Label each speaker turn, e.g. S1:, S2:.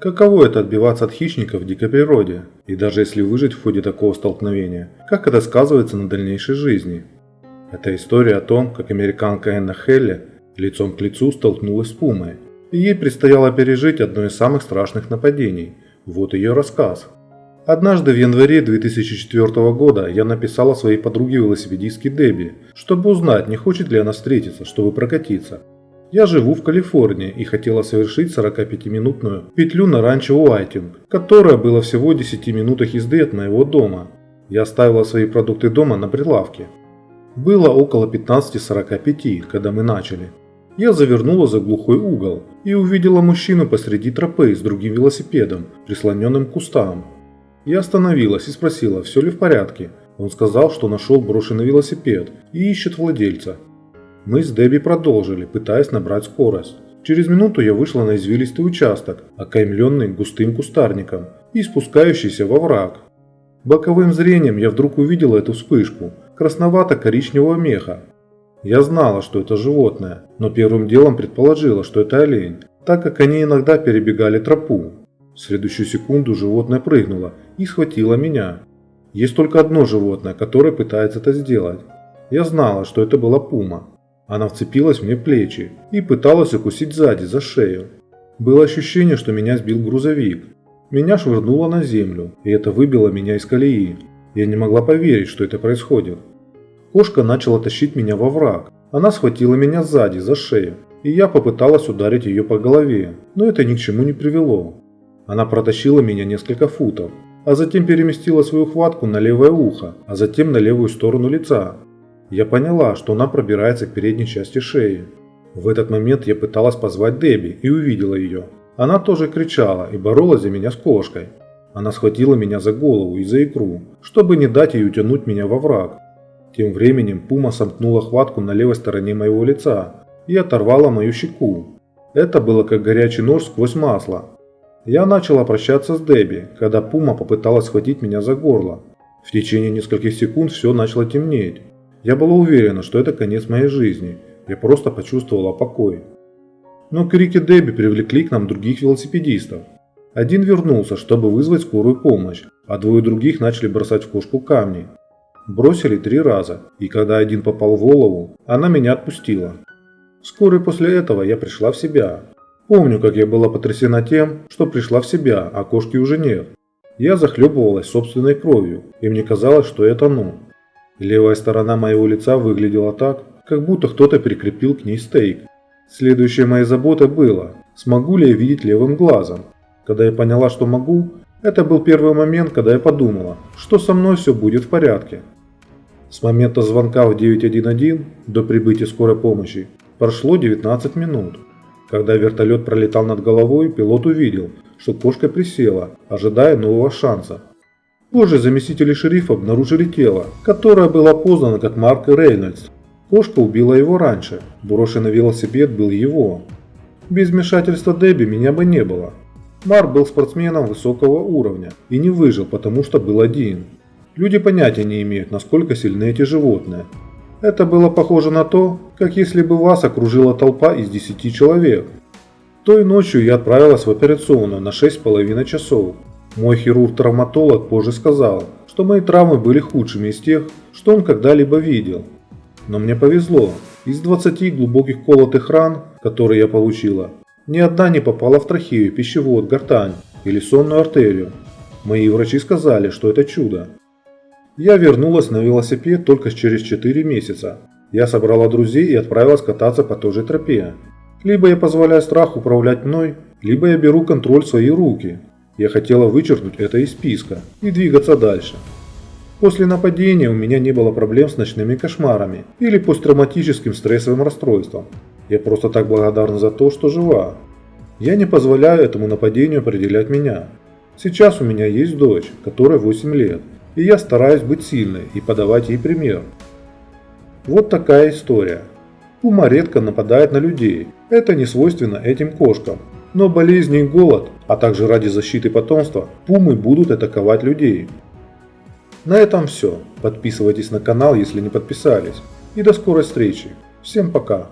S1: Каково это отбиваться от хищников в дикой природе? И даже если выжить в ходе такого столкновения, как это сказывается на дальнейшей жизни? Это история о том, как американка Энна Хелли лицом к лицу столкнулась с пумой, и ей предстояло пережить одно из самых страшных нападений. Вот ее рассказ. Однажды в январе 2004 года я написала своей подруге-велосипедистке Дебби, чтобы узнать, не хочет ли она встретиться, чтобы прокатиться. Я живу в Калифорнии и хотела совершить 45-минутную петлю на ранчо Уайтинг, которая была всего в 10 минутах езды от моего дома. Я оставила свои продукты дома на прилавке. Было около 15:45, когда мы начали. Я завернула за глухой угол и увидела мужчину посреди тропы с другим велосипедом, прислоненным к кустам. Я остановилась и спросила, все ли в порядке. Он сказал, что нашел брошенный велосипед и ищет владельца. Мы с Дебби продолжили, пытаясь набрать скорость. Через минуту я вышла на извилистый участок, окаймленный густым кустарником и спускающийся во враг. Боковым зрением я вдруг увидела эту вспышку красновато-коричневого меха. Я знала, что это животное, но первым делом предположила, что это олень, так как они иногда перебегали тропу. В следующую секунду животное прыгнуло и схватило меня. Есть только одно животное, которое пытается это сделать. Я знала, что это была пума. Она вцепилась мне в плечи и пыталась укусить сзади, за шею. Было ощущение, что меня сбил грузовик. Меня швырнуло на землю, и это выбило меня из колеи. Я не могла поверить, что это происходит. Кошка начала тащить меня во враг. Она схватила меня сзади, за шею, и я попыталась ударить ее по голове, но это ни к чему не привело. Она протащила меня несколько футов, а затем переместила свою хватку на левое ухо, а затем на левую сторону лица. Я поняла, что она пробирается к передней части шеи. В этот момент я пыталась позвать Дебби и увидела ее. Она тоже кричала и боролась за меня с кошкой. Она схватила меня за голову и за икру, чтобы не дать ей утянуть меня во враг. Тем временем пума сомкнула хватку на левой стороне моего лица и оторвала мою щеку. Это было как горячий нож сквозь масло. Я начала прощаться с Дебби, когда пума попыталась схватить меня за горло. В течение нескольких секунд все начало темнеть. Я была уверена, что это конец моей жизни. Я просто почувствовала покой. Но крики Дебби привлекли к нам других велосипедистов. Один вернулся, чтобы вызвать скорую помощь, а двое других начали бросать в кошку камни. Бросили 3 раза, и когда один попал в голову, она меня отпустила. Вскоре после этого я пришла в себя. Помню, как я была потрясена тем, что пришла в себя, а кошки уже нет. Я захлебывалась собственной кровью, и мне казалось, что я тону. Левая сторона моего лица выглядела так, как будто кто-то прикрепил к ней стейк. Следующей моей заботой было, смогу ли я видеть левым глазом. Когда я поняла, что могу, это был первый момент, когда я подумала, что со мной все будет в порядке. С момента звонка в 911 до прибытия скорой помощи прошло 19 минут. Когда вертолет пролетал над головой, пилот увидел, что кошка присела, ожидая нового шанса. Позже заместители шерифа обнаружили тело, которое было опознано как Марк Рейнольдс. Кошка убила его раньше, брошенный велосипед был его. Без вмешательства Дебби меня бы не было. Марк был спортсменом высокого уровня и не выжил, потому что был один. Люди понятия не имеют, насколько сильны эти животные. Это было похоже на то, как если бы вас окружила толпа из 10 человек. Той ночью я отправилась в операционную на 6,5 часов. Мой хирург-травматолог позже сказал, что мои травмы были худшими из тех, что он когда-либо видел. Но мне повезло. Из 20 глубоких колотых ран, которые я получила, ни одна не попала в трахею, пищевод, гортань или сонную артерию. Мои врачи сказали, что это чудо. Я вернулась на велосипед только через 4 месяца. Я собрала друзей и отправилась кататься по той же тропе. Либо я позволяю страху управлять мной, либо я беру контроль в свои руки. Я хотела вычеркнуть это из списка и двигаться дальше. После нападения у меня не было проблем с ночными кошмарами или посттравматическим стрессовым расстройством. Я просто так благодарна за то, что жива. Я не позволяю этому нападению определять меня. Сейчас у меня есть дочь, которой 8 лет, и я стараюсь быть сильной и подавать ей пример. Вот такая история. Пума редко нападает на людей, это не свойственно этим кошкам. Но болезни и голод, а также ради защиты потомства, пумы будут атаковать людей. На этом все. Подписывайтесь на канал, если не подписались. И до скорой встречи. Всем пока.